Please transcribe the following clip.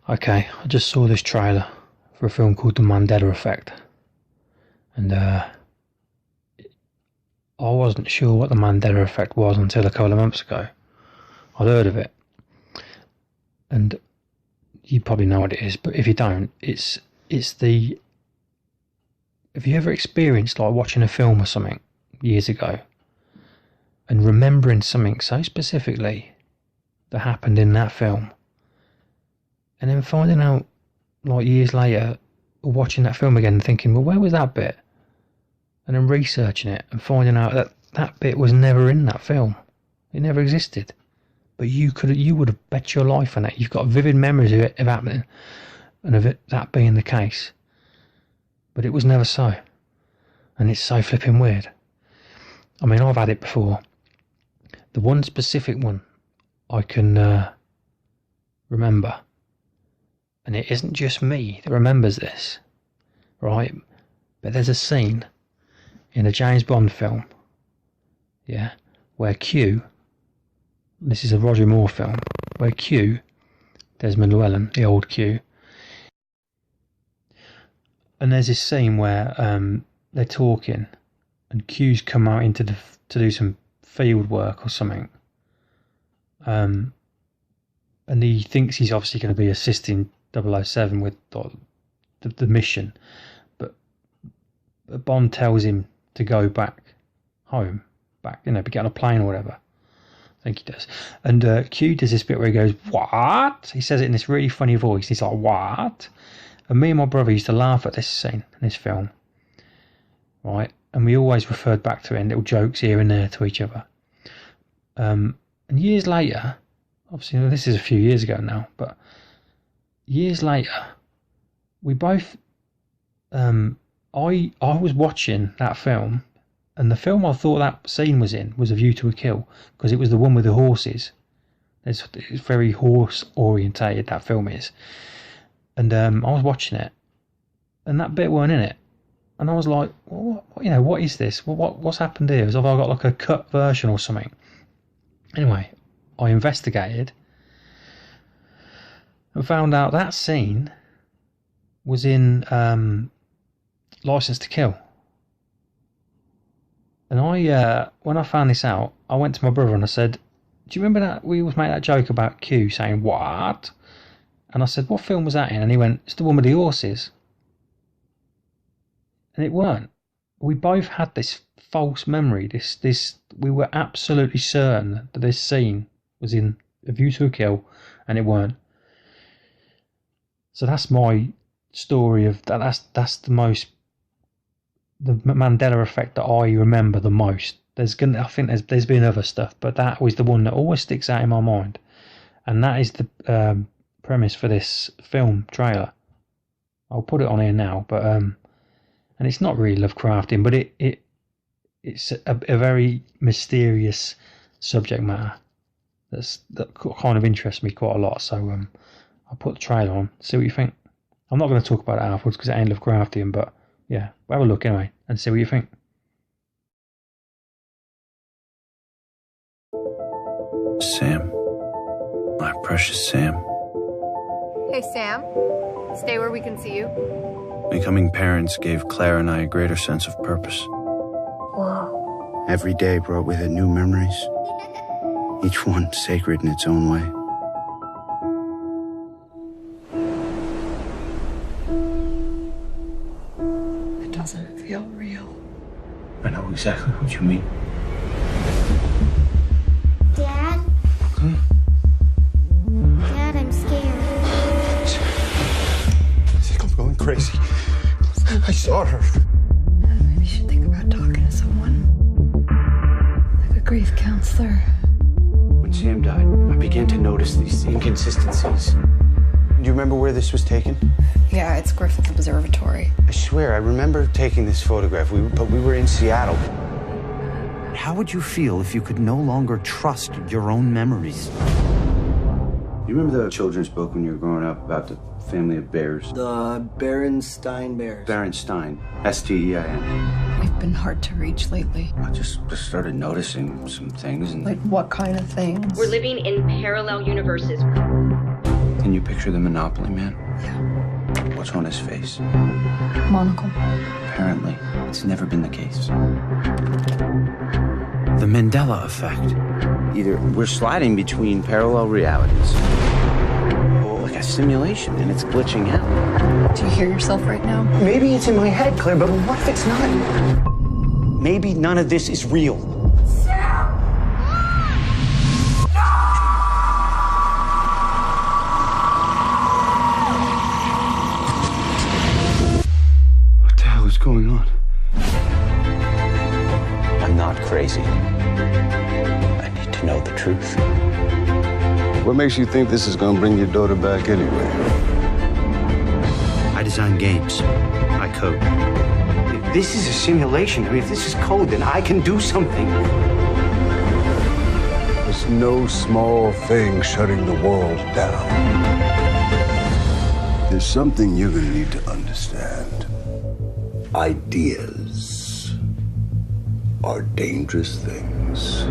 Okay, I just saw this trailer for a film called The Mandela Effect. And I wasn't sure what the Mandela Effect was until a couple of months ago. I'd heard of it. And you probably know what it is, but if you don't, it's the... Have you ever experienced like watching a film or something years ago and remembering something so specifically that happened in that film, and then finding out like years later, or watching that film again and thinking, well, where was that bit? And then researching it and finding out that that bit was never in that film. It never existed. But you would have bet your life on it. You've got vivid memories of it happening and of it that being the case. But it was never so. And it's so flipping weird. I mean, I've had it before. The one specific one I can remember, and it isn't just me that remembers this, right? But there's a scene in a James Bond film, yeah, where Q, this is a Roger Moore film, where Q, Desmond Llewellyn, the old Q, and there's this scene where they're talking, and Q's come out to do some field work or something, and he thinks he's obviously going to be assisting 007 with the mission, but Bond tells him to go back home, get on a plane or whatever. I think he does. And Q does this bit where he goes, "What?" He says it in this really funny voice. He's like, "What?" And me and my brother used to laugh at this scene in this film, right? And we always referred back to it in little jokes here and there to each other. And years later, obviously this is a few years ago now, but years later, we both, I was watching that film, and the film I thought that scene was in was A View to a Kill, because it was the one with the horses. It's very horse orientated, that film is. And I was watching it, and that bit weren't in it. And I was like, what is this? What's happened here? Have I got like a cut version or something? Anyway, I investigated and found out that scene was in License to Kill. And when I found this out, I went to my brother and I said, "Do you remember that we always made that joke about Q saying what?" And I said, "What film was that in?" And he went, "It's the one with the horses." And it weren't. We both had this false memory. We were absolutely certain that this scene was in A View to a Kill, and it weren't. So that's my story of that. That's the Mandela Effect that I remember the most. I think there's been other stuff, but that was the one that always sticks out in my mind, and that is the premise for this film trailer. I'll put it on here now, but and it's not really Lovecraftian, but it's a very mysterious subject matter that kind of interests me quite a lot. So I'll put the trailer on, see what you think. I'm not going to talk about it afterwards because it ain't Lovecraftian, but yeah, have a look anyway and see what you think. Sam, my precious Sam. Hey, Sam. Stay where we can see you. Becoming parents gave Claire and I a greater sense of purpose. Whoa. Every day brought with it new memories, each one sacred in its own way. It doesn't feel real. I know exactly what you mean. Dad? Dad, I'm scared. I think I'm going crazy. I saw her. Maybe you should think about talking to someone. Like a grief counselor. When Sam died, I began to notice these inconsistencies. Do you remember where this was taken? Yeah, it's Griffith Observatory. I swear, I remember taking this photograph, but we were in Seattle. How would you feel if you could no longer trust your own memories? You remember the children's book when you were growing up about the family of bears? The Berenstein Bears. Berenstein. S-T-E-I-N. We've been hard to reach lately. I just started noticing some things and... Like what kind of things? We're living in parallel universes. Can you picture the Monopoly Man? Yeah. What's on his face? Monocle. Apparently, it's never been the case. The Mandela effect. Either we're sliding between parallel realities, or like a simulation and it's glitching out. Do you hear yourself right now? Maybe it's in my head, Claire, but what if it's not? Maybe none of this is real. What the hell is going on? I'm not crazy. I need to know the truth. What makes you think this is gonna bring your daughter back anyway? I design games. I code. If this is a simulation, I mean, if this is code, then I can do something. It's no small thing shutting the world down. There's something you're gonna need to understand. Ideas are dangerous things.